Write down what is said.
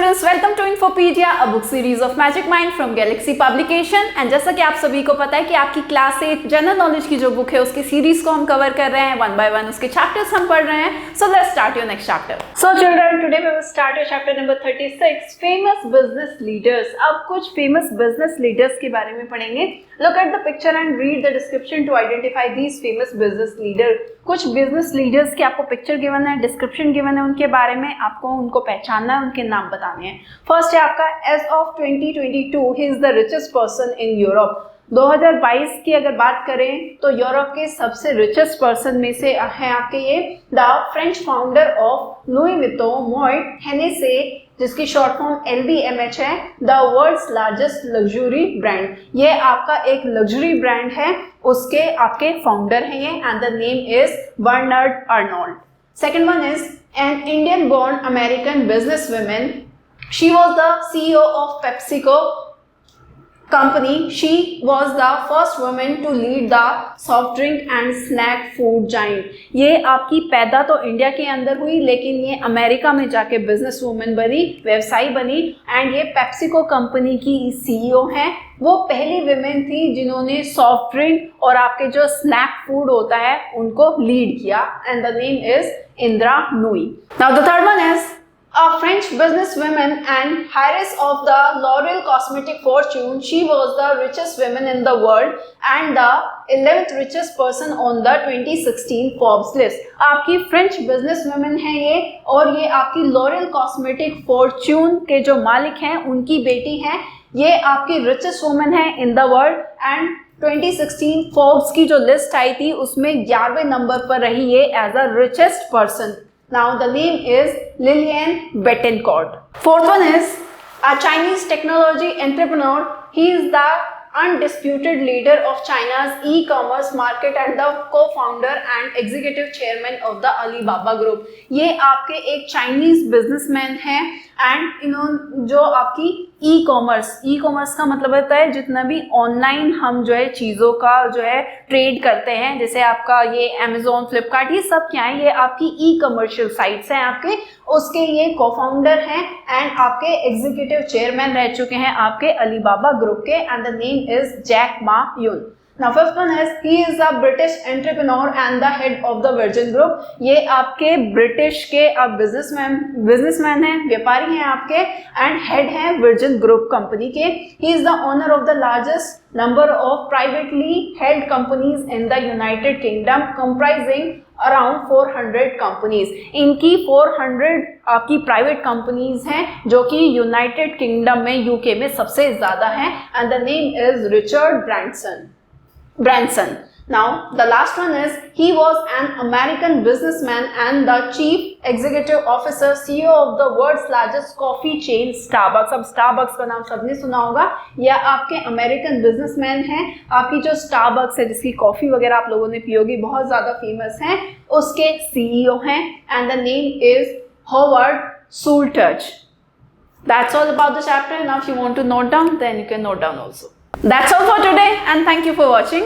Students, welcome to Infopedia, a book series of Magic Mind from Galaxy Publication. And जैसा कि आप सभी को पता है कि आपकी क्लास 8 जनरल नॉलेज की जो बुक है उसकी सीरीज को हम कवर कर रहे हैं, वन बाय वन उसके चैप्टर्स हम पढ़ रहे हैं। So let's start your next chapter. So children, today we will start your chapter number 36, famous business leaders. अब कुछ फेमस बिजनेस लीडर्स के बारे में पढ़ेंगे। Look at the picture and read the description to identify these famous business leader. कुछ business leaders की आपको picture given है, डिस्क्रिप्शन गिवन है, उनके बारे में आपको उनको पहचानना है, उनके नाम बताने हैं। फर्स्ट है आपका as of 2022 he is the richest person in Europe. 2022 की अगर बात करें तो यूरोप के सबसे रिचेस्ट पर्सन में से हैं आपके ये the French founder of Louis Vuitton Moët Hennessy, जिसकी शॉर्ट फॉर्म LVMH है, the world's largest luxury brand. ये आपका एक लग्जरी ब्रांड है, उसके आपके फाउंडर हैं ये, and the name is Bernard Arnault. Second one is an Indian born American business women. She was the CEO of PepsiCo company. She was the first woman to lead the soft drink and snack food giant. ये आपकी पैदा तो India के अंदर हुई, लेकिन ये America में जाके बिजनेस वुमेन बनी, व्यवसायी बनी, एंड ये पेप्सिको कंपनी की CEO हैं। वो पहली विमेन थी जिन्होंने सॉफ्ट ड्रिंक और आपके जो स्नैक फूड होता है उनको लीड किया, and the name is Indira Nooyi. Now the third one is a French businesswoman and heiress of the L'Oreal cosmetic fortune. She was the richest woman in the world and the 11th richest person on the 2016 Forbes list. आपकी French businesswoman है ये, और ये आपकी L'Oreal cosmetic fortune के जो मालिक हैं उनकी बेटी हैं। ये आपकी रिचेस्ट वुमन है in the world, and 2016 Forbes की जो लिस्ट आई थी उसमें 11वें नंबर पर रही ये as a richest person. Now the name is Lilian Bettencourt. Fourth one is a Chinese technology entrepreneur. He is the undisputed leader of China's e-commerce market and the co-founder and executive chairman of the Alibaba Group. ये आपके एक Chinese businessman हैं, and इन्होंने जो आपकी e commerce का मतलब होता है जितना भी ऑनलाइन हम जो है चीज़ों का जो है ट्रेड करते हैं, जैसे आपका ये अमेजोन, फ्लिपकार्ट, ये सब क्या है, ये आपकी ई कमर्शियल साइट्स हैं आपके, उसके ये को-फाउंडर हैं एंड आपके एग्जीक्यूटिव चेयरमैन रह चुके हैं आपके अलीबाबा ग्रुप के, and the name is Jack Ma Yun. Now fifth one is he is a British entrepreneur and the head of the Virgin Group. ये आपके ब्रिटिश के अब बिजनेसमैन हैं, व्यापारी हैं आपके, एंड हेड हैं वर्जिन ग्रुप कंपनी के। He is the owner of the largest number of privately held companies in the United Kingdom, comprising around 400 companies. इनकी 400 आपकी प्राइवेट कंपनीज हैं जो कि यूनाइटेड किंगडम में, यूके में सबसे ज्यादा हैं, and the name is Richard Branson. Now the last one is he was an American businessman and the chief executive officer, CEO of the world's largest coffee chain Starbucks. अब Starbucks का नाम सबने सुना होगा, यह आपके अमेरिकन बिजनेसमैन हैं। आपकी जो Starbucks है जिसकी कॉफी वगैरह आप लोगों ने पियोगी, बहुत ज्यादा फेमस है, उसके CEO हैं, and the name is Howard Schultz. That's all about the chapter. Now if you want to note down, then you can note down also. That's all for today, and thank you for watching.